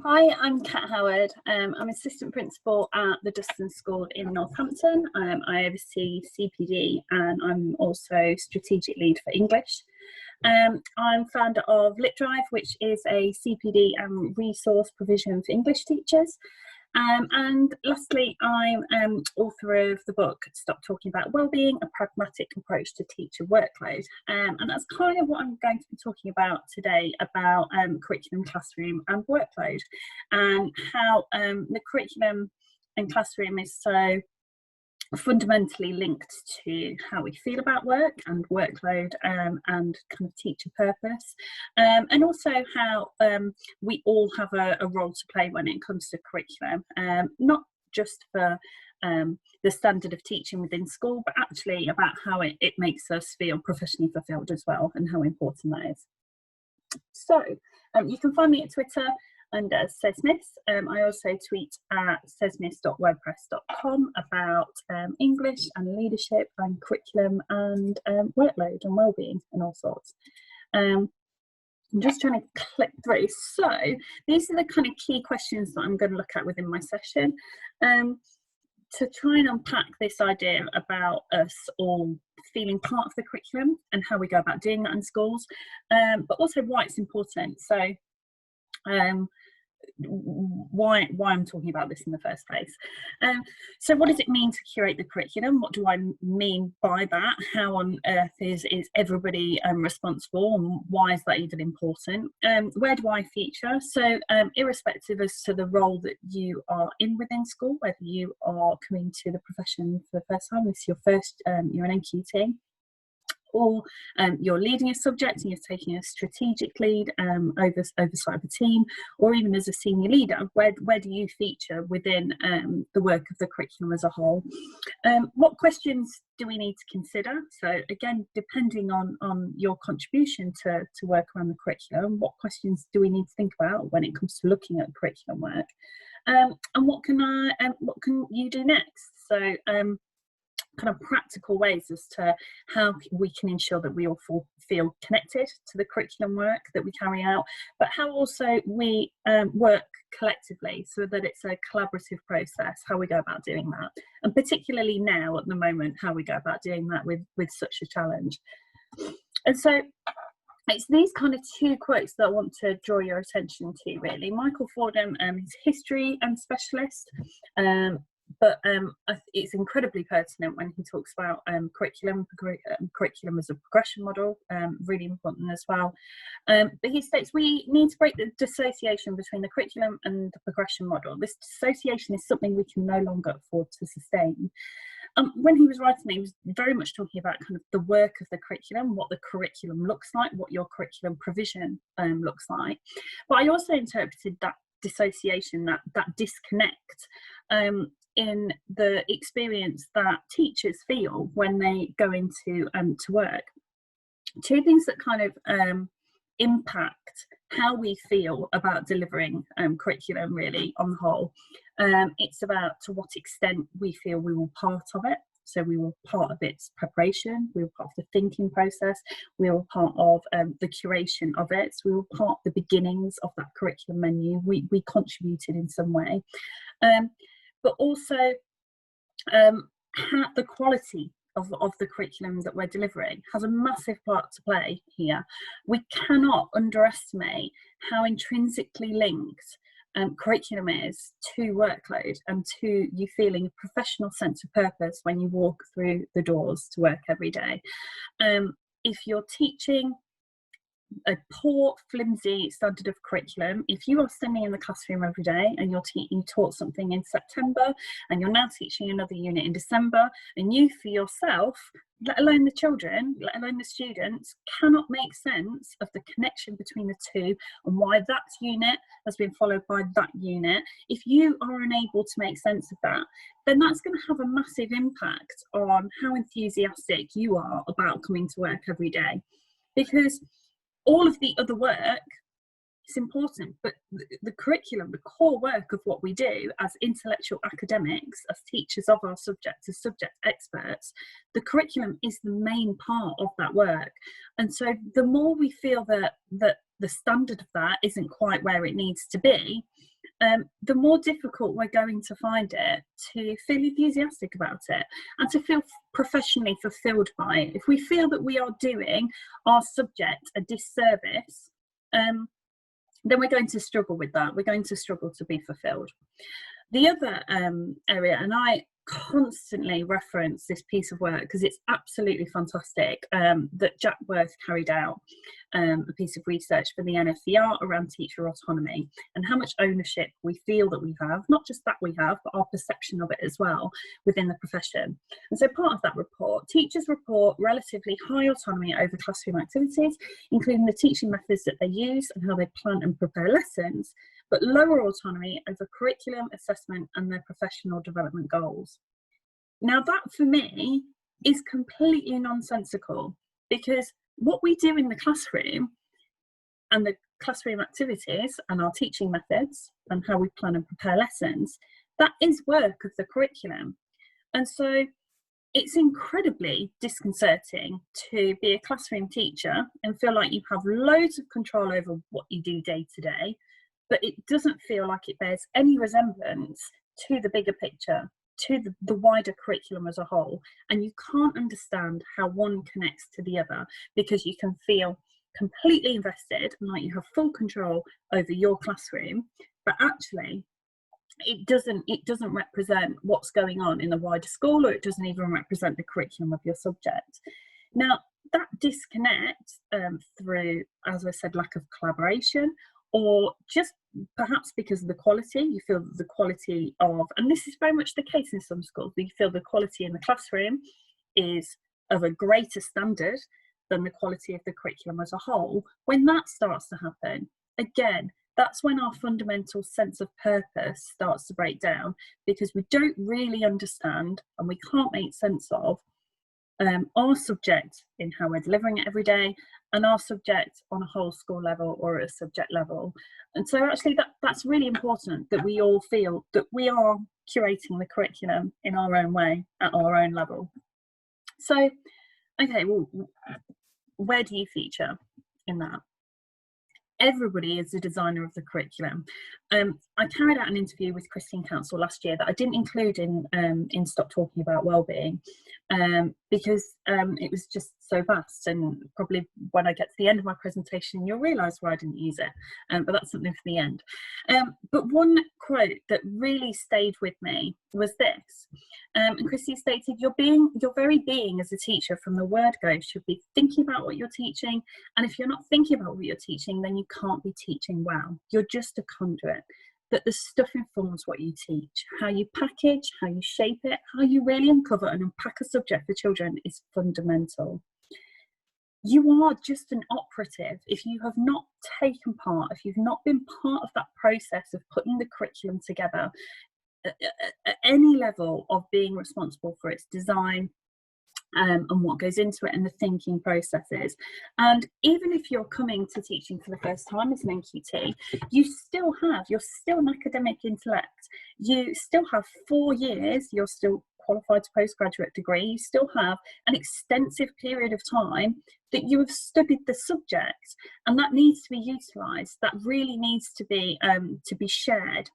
Hi, I'm Kat Howard. I'm assistant principal at the Dustin School in Northampton. I oversee CPD and I'm also strategic lead for English. I'm founder of LitDrive, which is a CPD and resource provision for English teachers. And lastly, I'm author of the book Stop Talking About Wellbeing, a pragmatic approach to teacher workload. And that's kind of what I'm going to be talking about today, about curriculum, classroom and workload, and how the curriculum and classroom is so fundamentally linked to how we feel about work and workload and kind of teacher purpose, and also how we all have a role to play when it comes to curriculum, not just for the standard of teaching within school, but actually about how it makes us feel professionally fulfilled as well, and how important that is. So you can find me at Twitter under Sesmiss. I also tweet at sesmiss.wordpress.com about English and leadership and curriculum and workload and wellbeing and all sorts. I'm just trying to click through. So these are the kind of key questions that I'm going to look at within my session, to try and unpack this idea about us all feeling part of the curriculum and how we go about doing that in schools, but also why it's important. So why I'm talking about this in the first place. So what does it mean to curate the curriculum? What do I mean by that? How on earth is everybody responsible, and why is that even important? Where do I feature? So irrespective as to the role that you are in within school, whether you are coming to the profession for the first time, this is your first, you're an NQT, or you're leading a subject and you're taking a strategic lead, oversight of a team, or even as a senior leader, where do you feature within the work of the curriculum as a whole? What questions do we need to consider? So again, depending on your contribution to work around the curriculum, what questions do we need to think about when it comes to looking at curriculum work? And what can you do next? So kind of practical ways as to how we can ensure that we all feel connected to the curriculum work that we carry out, but how also we work collectively so that it's a collaborative process, how we go about doing that, and particularly now at the moment, how we go about doing that with such a challenge. And so it's these kind of two quotes that I want to draw your attention to, really. Michael Fordham is history specialist, but it's incredibly pertinent when he talks about curriculum as a progression model, really important as well. But he states we need to break the dissociation between the curriculum and the progression model. This dissociation is something we can no longer afford to sustain. When he was writing, he was very much talking about kind of the work of the curriculum, what the curriculum looks like, what your curriculum provision looks like. But I also interpreted that dissociation, that disconnect, in the experience that teachers feel when they go into to work. Two things that kind of impact how we feel about delivering curriculum, really, on the whole. It's about to what extent we feel we were part of it. So we were part of its preparation, we were part of the thinking process, we were part of the curation of it, so we were part of the beginnings of that curriculum menu, we contributed in some way. But also the quality of the curriculum that we're delivering has a massive part to play here. We cannot underestimate how intrinsically linked curriculum is to workload and to you feeling a professional sense of purpose when you walk through the doors to work every day. If you're teaching a poor, flimsy standard of curriculum, if you are standing in the classroom every day and you taught something in September and you're now teaching another unit in December, and you for yourself, let alone the children, let alone the students, cannot make sense of the connection between the two and why that unit has been followed by that unit, if you are unable to make sense of that, then that's going to have a massive impact on how enthusiastic you are about coming to work every day. Because all of the other work is important, but the curriculum, the core work of what we do as intellectual academics, as teachers of our subject, as subject experts, the curriculum is the main part of that work. And so the more we feel that the standard of that isn't quite where it needs to be, the more difficult we're going to find it to feel enthusiastic about it and to feel professionally fulfilled by it. If we feel that we are doing our subject a disservice, then we're going to struggle with that. We're going to struggle to be fulfilled. The other area, and I constantly reference this piece of work because it's absolutely fantastic, that Jack Worth carried out a piece of research for the NFER around teacher autonomy and how much ownership we feel that we have, not just that we have, but our perception of it as well within the profession. And so part of that report, teachers report relatively high autonomy over classroom activities, including the teaching methods that they use and how they plan and prepare lessons, but lower autonomy over curriculum, assessment and their professional development goals. Now that for me is completely nonsensical, because what we do in the classroom and the classroom activities and our teaching methods and how we plan and prepare lessons, that is work of the curriculum. And so it's incredibly disconcerting to be a classroom teacher and feel like you have loads of control over what you do day to day, but it doesn't feel like it bears any resemblance to the bigger picture, to the wider curriculum as a whole. And you can't understand how one connects to the other, because you can feel completely invested and like you have full control over your classroom, but actually it doesn't represent what's going on in the wider school, or it doesn't even represent the curriculum of your subject. Now that disconnect through, as I said, lack of collaboration, or just perhaps because of the quality, you feel the quality of, and this is very much the case in some schools, you feel the quality in the classroom is of a greater standard than the quality of the curriculum as a whole. When that starts to happen, again, that's when our fundamental sense of purpose starts to break down, because we don't really understand and we can't make sense of our subject in how we're delivering it every day, and our subject on a whole school level or at a subject level. And so actually that's really important, that we all feel that we are curating the curriculum in our own way at our own level. So, okay, well, where do you feature in that? Everybody is the designer of the curriculum. I carried out an interview with Christine Council last year that I didn't include in Stop Talking About Wellbeing, because it was just so vast, and probably when I get to the end of my presentation you'll realise why I didn't use it, but that's something for the end. But one quote that really stayed with me was this, and Christine stated, your very being as a teacher from the word go should be thinking about what you're teaching, and if you're not thinking about what you're teaching, then you can't be teaching well. You're just a conduit. That the stuff informs what you teach. How you package, how you shape it, how you really uncover and unpack a subject for children is fundamental. You are just an operative if you have not taken part, if you've not been part of that process of putting the curriculum together at any level of being responsible for its design, and what goes into it, and the thinking processes. And even if you're coming to teaching for the first time as an NQT, you're still an academic intellect. You still have 4 years, you're still qualified to postgraduate degree, you still have an extensive period of time that you have studied the subject, and that needs to be utilised. That really needs to be shared.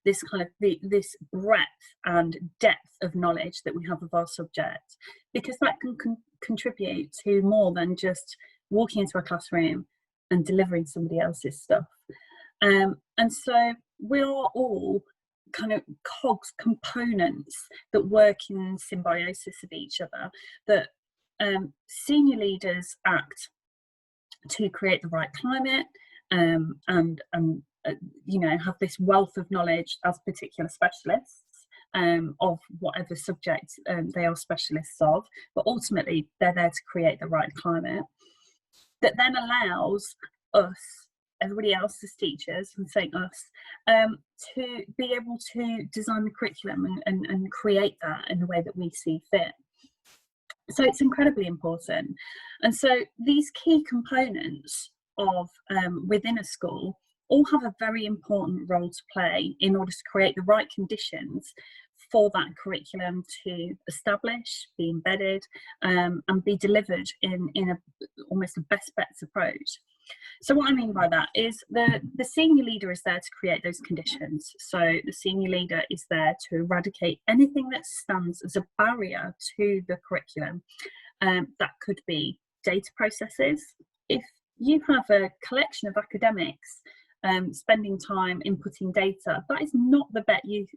This kind of this breadth and depth of knowledge that we have of our subject, because that can contribute to more than just walking into a classroom and delivering somebody else's stuff. And so we are all kind of cogs, components that work in symbiosis of each other, that senior leaders act to create the right climate, and have this wealth of knowledge as particular specialists of whatever subject they are specialists of, but ultimately they're there to create the right climate that then allows us, everybody else as teachers, and saying us, to be able to design the curriculum and create that in the way that we see fit. So it's incredibly important. And so these key components of within a school all have a very important role to play in order to create the right conditions for that curriculum to establish, be embedded, and be delivered in almost a best bets approach. So what I mean by that is the senior leader is there to create those conditions. So the senior leader is there to eradicate anything that stands as a barrier to the curriculum. That could be data processes. If you have a collection of academics spending time inputting data, that is not the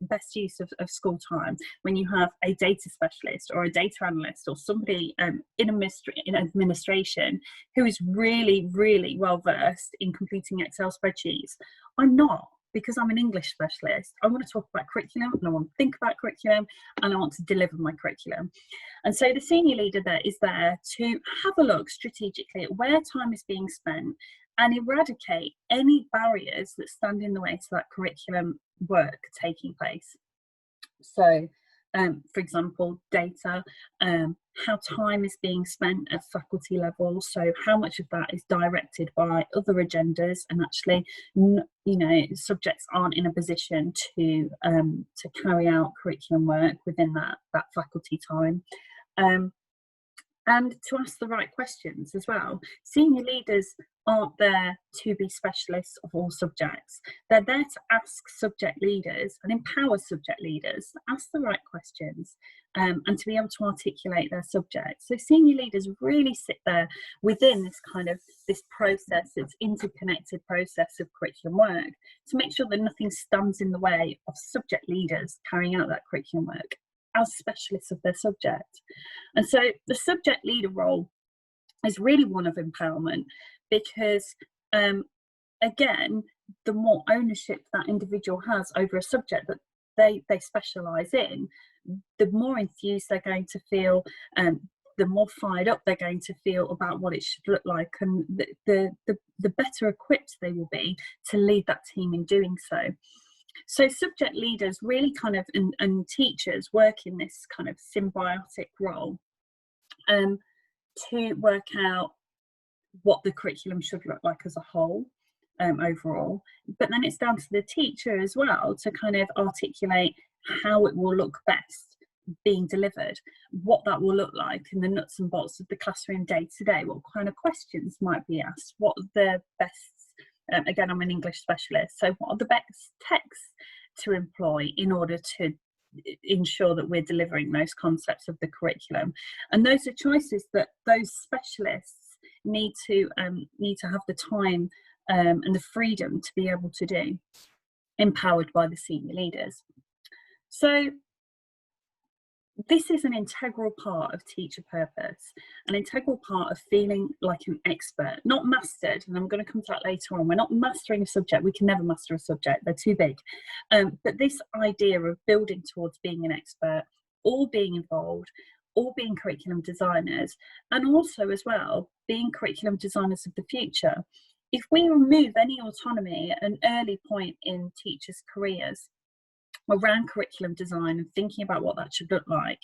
best use of school time. When you have a data specialist or a data analyst or somebody in administration who is really, really well versed in completing Excel spreadsheets. I'm not, because I'm an English specialist. I want to talk about curriculum, and I want to think about curriculum, and I want to deliver my curriculum. And so the senior leader there is there to have a look strategically at where time is being spent and eradicate any barriers that stand in the way to that curriculum work taking place. So, for example, data, how time is being spent at faculty level. So how much of that is directed by other agendas, and actually, subjects aren't in a position to carry out curriculum work within that faculty time. And to ask the right questions as well. Senior leaders aren't there to be specialists of all subjects. They're there to ask subject leaders and empower subject leaders to ask the right questions and to be able to articulate their subject. So senior leaders really sit there within this process, this interconnected process of curriculum work, to make sure that nothing stands in the way of subject leaders carrying out that curriculum work as specialists of their subject. And so the subject leader role is really one of empowerment, because again, the more ownership that individual has over a subject that they specialise in, the more enthused they're going to feel, and the more fired up they're going to feel about what it should look like, and the better equipped they will be to lead that team in doing so. So subject leaders really and teachers work in this kind of symbiotic role to work out what the curriculum should look like as a whole, overall. But then it's down to the teacher as well to kind of articulate how it will look best being delivered, what that will look like in the nuts and bolts of the classroom day to day, what kind of questions might be asked, what are the best, again, I'm an English specialist, so what are the best texts to employ in order to ensure that we're delivering those concepts of the curriculum. And those are choices that those specialists need to have the time and the freedom to be able to do, empowered by the senior leaders. So this is an integral part of teacher purpose, an integral part of feeling like an expert, not mastered. And I'm going to come to that later on. We're not mastering a subject. We can never master a subject. They're too big. But this idea of building towards being an expert, all being involved, all being curriculum designers, and also as well being curriculum designers of the future. If we remove any autonomy at an early point in teachers' careers around curriculum design and thinking about what that should look like,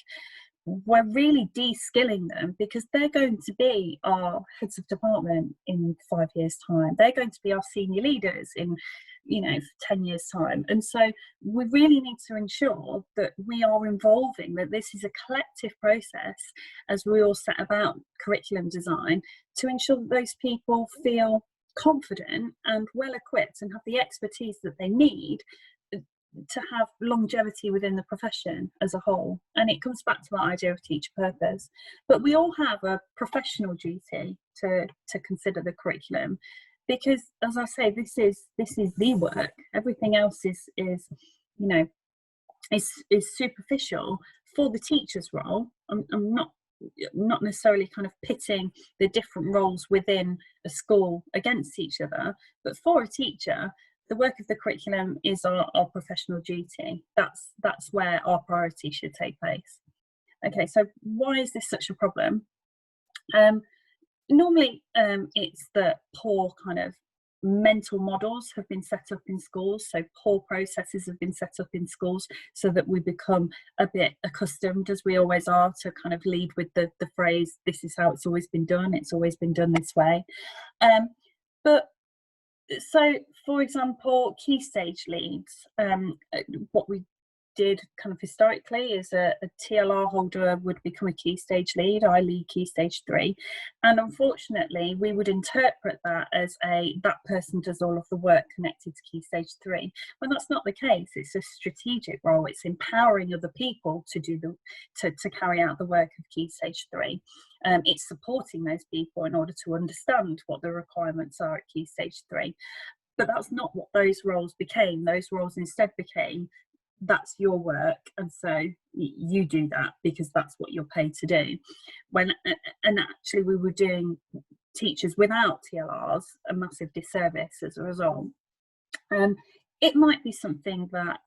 we're really de-skilling them, because they're going to be our heads of department in 5 years' time. They're going to be our senior leaders in 10 years' time. And so we really need to ensure that we are involving, that this is a collective process as we all set about curriculum design, to ensure that those people feel confident and well equipped and have the expertise that they need to have longevity within the profession as a whole. And it comes back to that idea of teacher purpose. But we all have a professional duty to consider the curriculum, because, as I say, this is the work. Everything else is superficial for the teacher's role. I'm not necessarily kind of pitting the different roles within a school against each other, but for a teacher, the work of the curriculum is our professional duty. That's where our priority should take place. Okay, so why is this such a problem? Normally, it's that poor kind of mental models have been set up in schools, so poor processes have been set up in schools, so that we become a bit accustomed, as we always are, to kind of lead with the phrase, this is how it's always been done, it's always been done this way. So, for example, key stage leads, what we did kind of historically is a TLR holder would become a key stage lead. I lead key stage 3, and unfortunately we would interpret that as that person does all of the work connected to key stage 3, when that's not the case. It's a strategic role. It's empowering other people to do to carry out the work of key stage 3. It's supporting those people in order to understand what the requirements are at key stage 3. But that's not what those roles became. Those roles instead became, that's your work, and so you do that because that's what you're paid to do. And actually we were doing teachers without TLRs a massive disservice as a result. It might be something that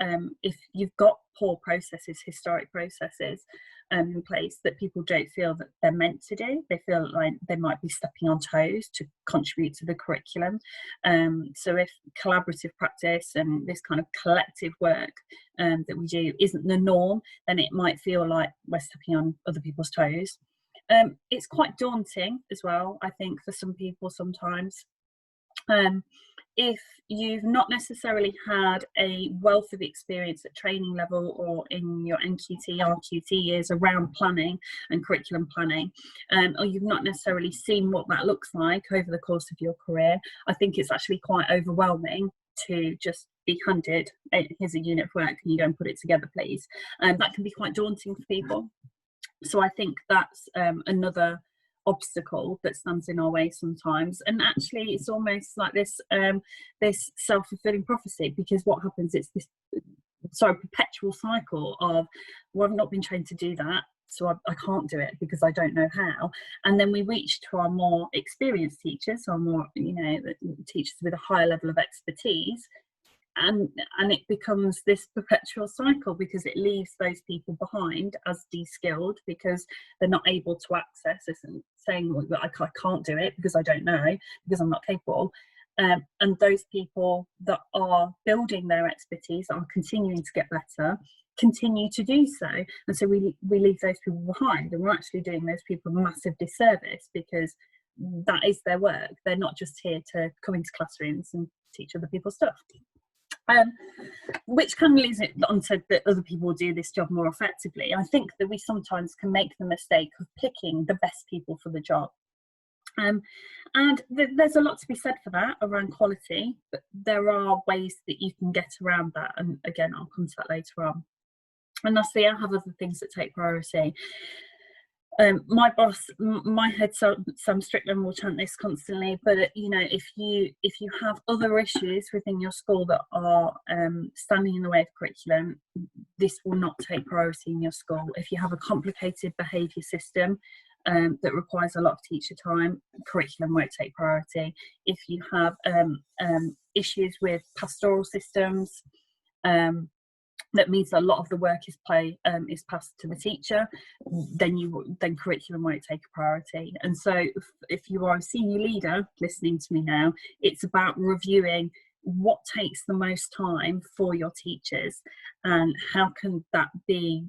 if you've got poor processes, historic processes in place, that people don't feel that they're meant to do. They feel like they might be stepping on toes to contribute to the curriculum. So if collaborative practice and this kind of collective work that we do isn't the norm, then it might feel like we're stepping on other people's toes. It's quite daunting as well, I think, for some people sometimes. If you've not necessarily had a wealth of experience at training level or in your NQT, RQT years around planning and curriculum planning, or you've not necessarily seen what that looks like over the course of your career, I think it's actually quite overwhelming to just be handed, here's a unit of work, can you go and put it together, please? And that can be quite daunting for people. So I think that's another obstacle that stands in our way sometimes. And actually it's almost like this this self-fulfilling prophecy, because what happens, it's this perpetual cycle of, well, I've not been trained to do that, so I can't do it because I don't know how. And then we reach to our more experienced teachers, our more, teachers with a higher level of expertise, and it becomes this perpetual cycle, because it leaves those people behind as de-skilled because they're not able to access this, and saying, well, I can't do it because I don't know, because I'm not capable. And those people that are building their expertise, are continuing to get better, continue to do so, and so we leave those people behind, and we're actually doing those people a massive disservice, because that is their work. They're not just here to come into classrooms and teach other people stuff. Which kind of leads it on to that other people do this job more effectively. I think that we sometimes can make the mistake of picking the best people for the job. And there's a lot to be said for that around quality, but there are ways that you can get around that. And again, I'll come to that later on. And lastly, I have other things that take priority. My boss, my head, Sam Strickland, will chant this constantly, but if you have other issues within your school that are standing in the way of curriculum, this will not take priority in your school. If you have a complicated behaviour system that requires a lot of teacher time, curriculum won't take priority. If you have issues with pastoral systems, that means a lot of the work is passed to the teacher, then curriculum won't take a priority. And so if you are a senior leader listening to me now, it's about reviewing what takes the most time for your teachers, and how can that be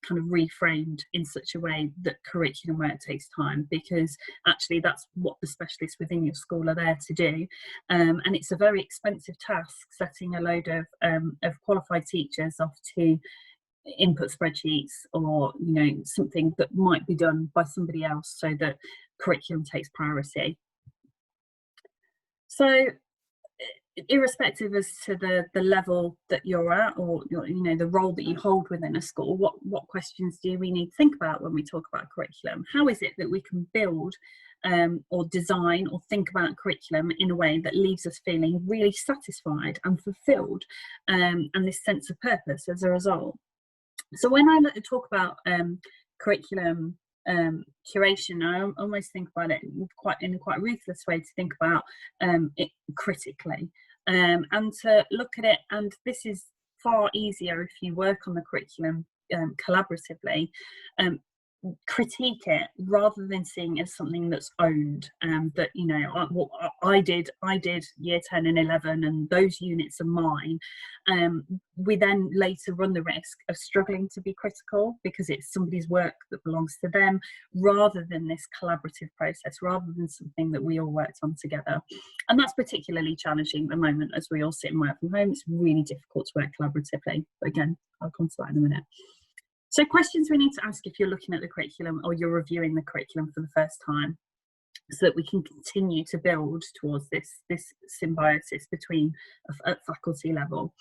kind of reframed in such a way that curriculum work takes time, because actually that's what the specialists within your school are there to do. And it's a very expensive task, setting a load of qualified teachers off to input spreadsheets, or something that might be done by somebody else, so that curriculum takes priority. So irrespective as to the level that you're at, or the role that you hold within a school, what questions do we need to think about when we talk about curriculum? How is it that we can build or design or think about curriculum in a way that leaves us feeling really satisfied and fulfilled, and this sense of purpose as a result? So when I talk about curriculum curation, I almost think about it in a quite ruthless way, to think about it critically, and to look at it. And this is far easier if you work on the curriculum collaboratively. critique it rather than seeing it as something that's owned, that, you know, I did year 10 and 11 and those units are mine. We then later run the risk of struggling to be critical because it's somebody's work that belongs to them, rather than this collaborative process, rather than something that we all worked on together. And that's particularly challenging at the moment as we all sit and work from home. It's really difficult to work collaboratively, but again, I'll come to that in a minute. So questions we need to ask if you're looking at the curriculum or you're reviewing the curriculum for the first time, so that we can continue to build towards this symbiosis between at faculty level.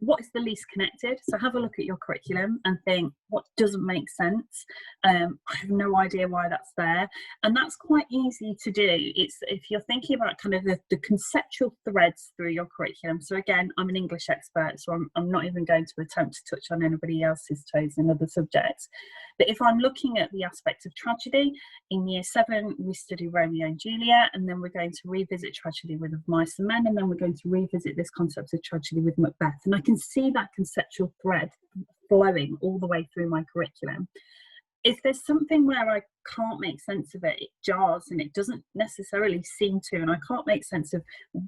What is the least connected? So have a look at your curriculum and think, what doesn't make sense? I have no idea why that's there. And that's quite easy to do. It's if you're thinking about kind of the conceptual threads through your curriculum. So again, I'm an English expert, so I'm not even going to attempt to touch on anybody else's toes in other subjects. But if I'm looking at the aspect of tragedy, in year 7, we study Romeo and Juliet, and then we're going to revisit tragedy with Of Mice and Men, and then we're going to revisit this concept of tragedy with Macbeth. And I can see that conceptual thread flowing all the way through my curriculum. If there's something where I can't make sense of it, it jars and it doesn't necessarily seem to, and I can't make sense of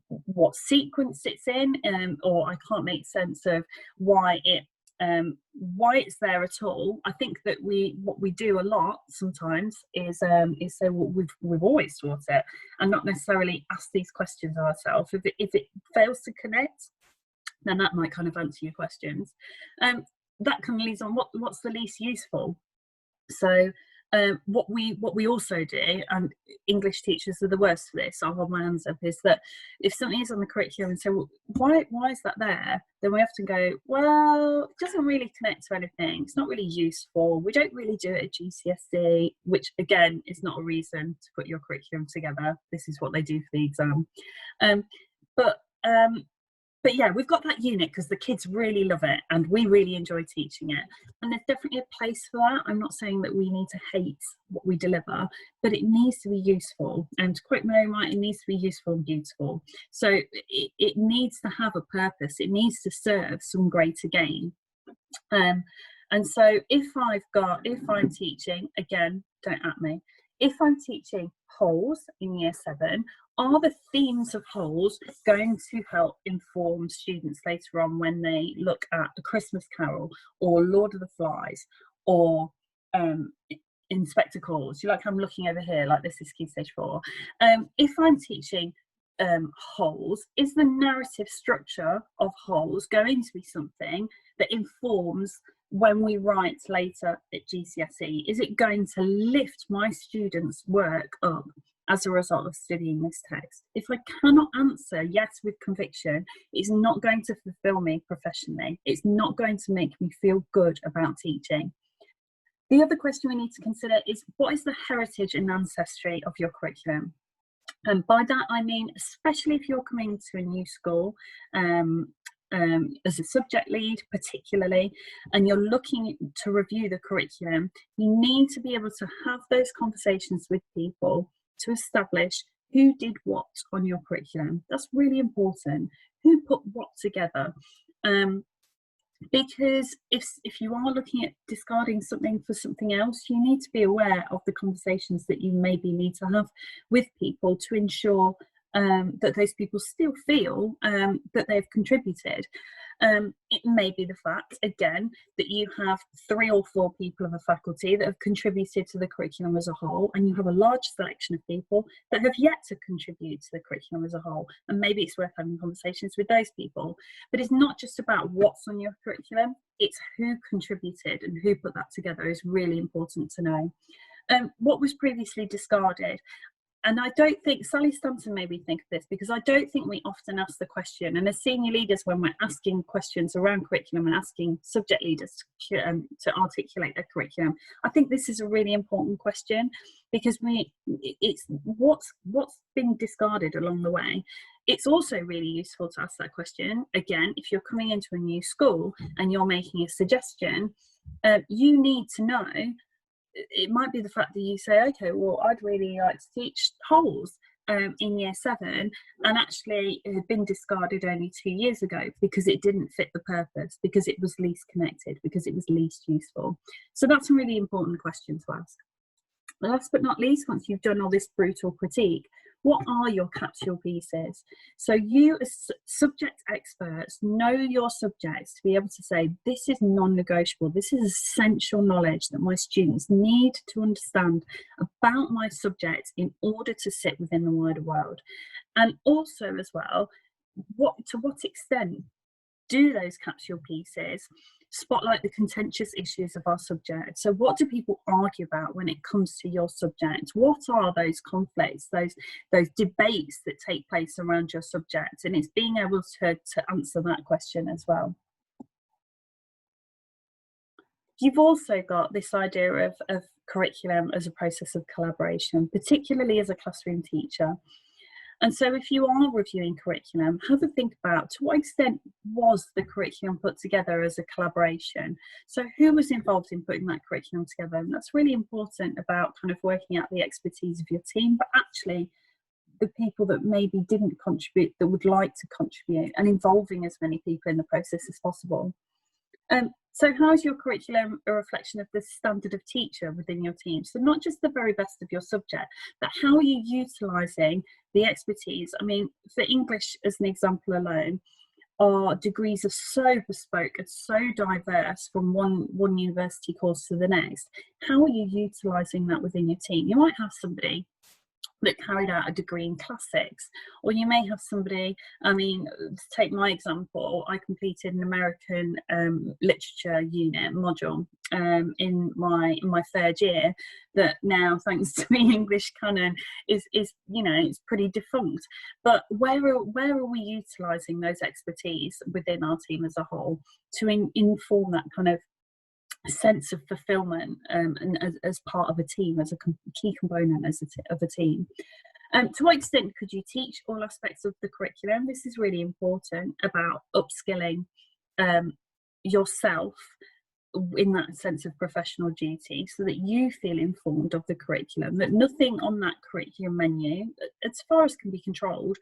what sequence it's in, or I can't make sense of why it's there at all. I think that what we do a lot sometimes is say, well, we've always taught it, and not necessarily ask these questions ourselves. If it fails to connect, then that might kind of answer your questions. That kind of leads on what's the least useful. So what we also do, and English teachers are the worst for this, I'll hold my hands up, is that if something is on the curriculum and say, well, why is that there? Then we often go, well, it doesn't really connect to anything. It's not really useful. We don't really do it at GCSE, which again is not a reason to put your curriculum together. This is what they do for the exam. But yeah, we've got that unit because the kids really love it and we really enjoy teaching it. And there's definitely a place for that. I'm not saying that we need to hate what we deliver, but it needs to be useful. And to quote Mary White, it needs to be useful and beautiful. So it needs to have a purpose. It needs to serve some greater gain. And so if I'm teaching, again, don't at me, if I'm teaching wholes in year 7, are the themes of wholes going to help inform students later on when they look at A Christmas Carol or Lord of the Flies or Inspector Calls? You like, I'm looking over here, like this is Key Stage 4. If I'm teaching wholes, is the narrative structure of wholes going to be something that informs when we write later at GCSE? Is it going to lift my students' work up as a result of studying this text? If I cannot answer yes with conviction, it's not going to fulfill me professionally. It's not going to make me feel good about teaching. The other question we need to consider is, what is the heritage and ancestry of your curriculum? And by that I mean, especially if you're coming to a new school, as a subject lead particularly, and you're looking to review the curriculum, you need to be able to have those conversations with people to establish who did what on your curriculum. That's really important. Who put what together? Because if you are looking at discarding something for something else, you need to be aware of the conversations that you maybe need to have with people to ensure that those people still feel that they've contributed. It may be the fact, again, that you have 3 or 4 people of a faculty that have contributed to the curriculum as a whole, and you have a large selection of people that have yet to contribute to the curriculum as a whole, and maybe it's worth having conversations with those people. But it's not just about what's on your curriculum, it's who contributed and who put that together is really important to know. What was previously discarded? And I don't think, Sally Stanton made me think of this, because I don't think we often ask the question, and as senior leaders, when we're asking questions around curriculum and asking subject leaders to articulate their curriculum, I think this is a really important question, because it's what's been discarded along the way. It's also really useful to ask that question, again, if you're coming into a new school and you're making a suggestion, you need to know. It might be the fact that you say, okay, well, I'd really like to teach wholes. in year 7, and actually it had been discarded only 2 years ago because it didn't fit the purpose, because it was least connected, because it was least useful. So that's a really important question to ask. Last but not least, once you've done all this brutal critique, what are your capsule pieces? So you as subject experts know your subjects to be able to say, this is non-negotiable, this is essential knowledge that my students need to understand about my subject in order to sit within the wider world. And also as well, to what extent do those capsule pieces spotlight the contentious issues of our subject? So what do people argue about when it comes to your subject? What are those conflicts, those debates that take place around your subject? And it's being able to answer that question as well. You've also got this idea of curriculum as a process of collaboration, particularly as a classroom teacher. And so if you are reviewing curriculum, have a think about to what extent was the curriculum put together as a collaboration? So who was involved in putting that curriculum together? And that's really important about kind of working out the expertise of your team, but actually the people that maybe didn't contribute that would like to contribute, and involving as many people in the process as possible. So how is your curriculum a reflection of the standard of teacher within your team? So not just the very best of your subject, but how are you utilising the expertise? I mean, for English as an example alone, our degrees are so bespoke and so diverse from one university course to the next. How are you utilising that within your team? You might have somebody that carried out a degree in classics, or you may have somebody, I mean, to take my example, I completed an American literature unit module in my third year, that now, thanks to the English canon, is you know, it's pretty defunct. But where are we utilising those expertise within our team as a whole to inform that kind of sense of fulfillment and as part of a team, as a key component of a team? To what extent could you teach all aspects of the curriculum? This is really important about upskilling yourself in that sense of professional duty, so that you feel informed of the curriculum, that nothing on that curriculum menu, as far as can be controlled,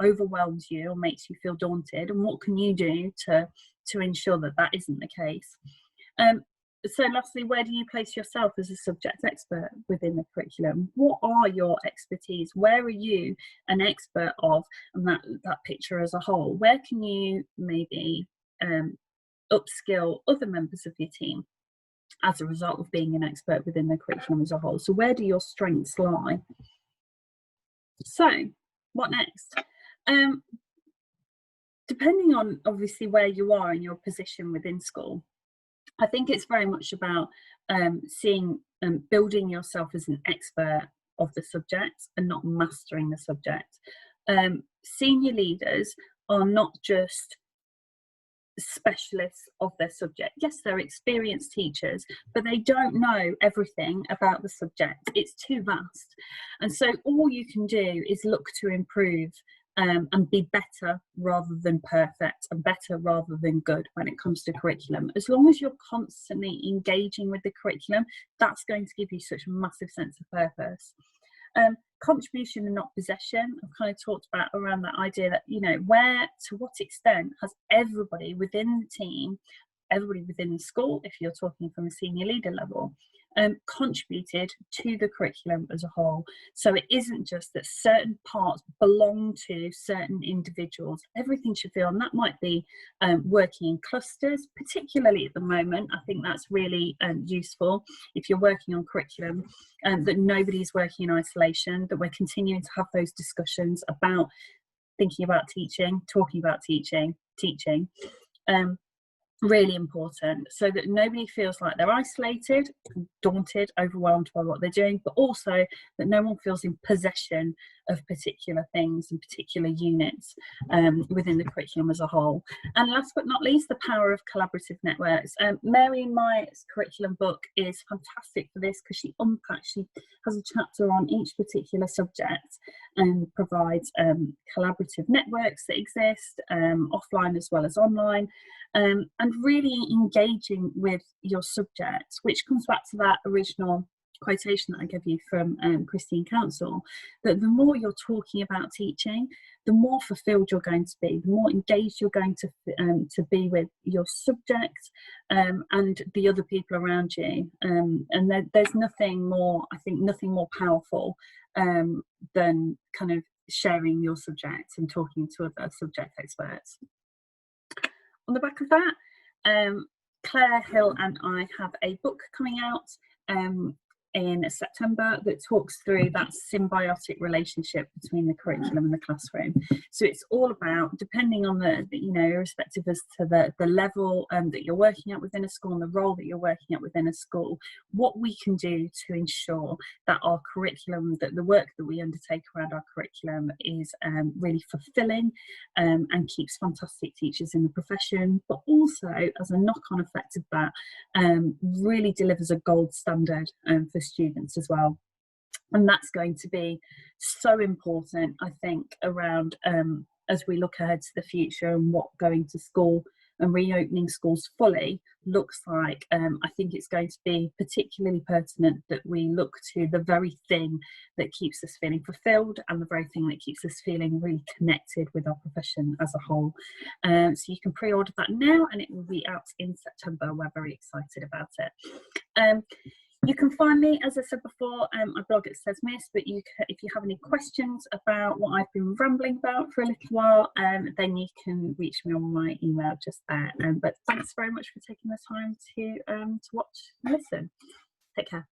overwhelms you or makes you feel daunted. And what can you do to ensure that that isn't the case? So lastly, where do you place yourself as a subject expert within the curriculum? What are your expertise? Where are you an expert of, and that picture as a whole? Where can you maybe upskill other members of your team as a result of being an expert within the curriculum as a whole? So where do your strengths lie? So what next? Depending on obviously where you are in your position within school, I think it's very much about building yourself as an expert of the subject and not mastering the subject. Senior leaders are not just specialists of their subject. Yes, they're experienced teachers, but they don't know everything about the subject. It's too vast. And so all you can do is look to improve and be better rather than perfect, and better rather than good when it comes to curriculum. As long as you're constantly engaging with the curriculum, that's going to give you such a massive sense of purpose. Contribution and not possession, I've kind of talked about around that idea that, you know, to what extent has everybody within the team, everybody within the school, if you're talking from a senior leader level, contributed to the curriculum as a whole. So it isn't just that certain parts belong to certain individuals. Everything should feel, and that might be working in clusters, particularly at the moment. I think that's really useful if you're working on curriculum, that nobody's working in isolation, that we're continuing to have those discussions about thinking about teaching, talking about teaching. Really important, so that nobody feels like they're isolated, daunted, overwhelmed by what they're doing, but also that no one feels in possession of particular things and particular units within the curriculum as a whole. And last but not least, the power of collaborative networks. Mary in my curriculum book is fantastic for this, because she has a chapter on each particular subject and provides collaborative networks that exist offline as well as online, and really engaging with your subjects, which comes back to that original quotation that I gave you from Christine Council, that the more you're talking about teaching, the more fulfilled you're going to be, the more engaged you're going to be with your subject and the other people around you. And there's nothing more, I think, nothing more powerful than kind of sharing your subject and talking to other subject experts. On the back of that, Claire Hill and I have a book coming out in September that talks through that symbiotic relationship between the curriculum and the classroom. So it's all about, depending on the you know, irrespective as to the level that you're working at within a school and the role that you're working at within a school, what we can do to ensure that our curriculum, that the work that we undertake around our curriculum is really fulfilling and keeps fantastic teachers in the profession, but also as a knock-on effect of that, really delivers a gold standard for students as well. And that's going to be so important, I think, around as we look ahead to the future and what going to school and reopening schools fully looks like. I think it's going to be particularly pertinent that we look to the very thing that keeps us feeling fulfilled and the very thing that keeps us feeling really connected with our profession as a whole. So you can pre-order that now and it will be out in September. We're very excited about it. You can find me, as I said before, I blog at Says Miss, but if you have any questions about what I've been rambling about for a little while, then you can reach me on my email just there. But thanks very much for taking the time to watch and listen. Take care.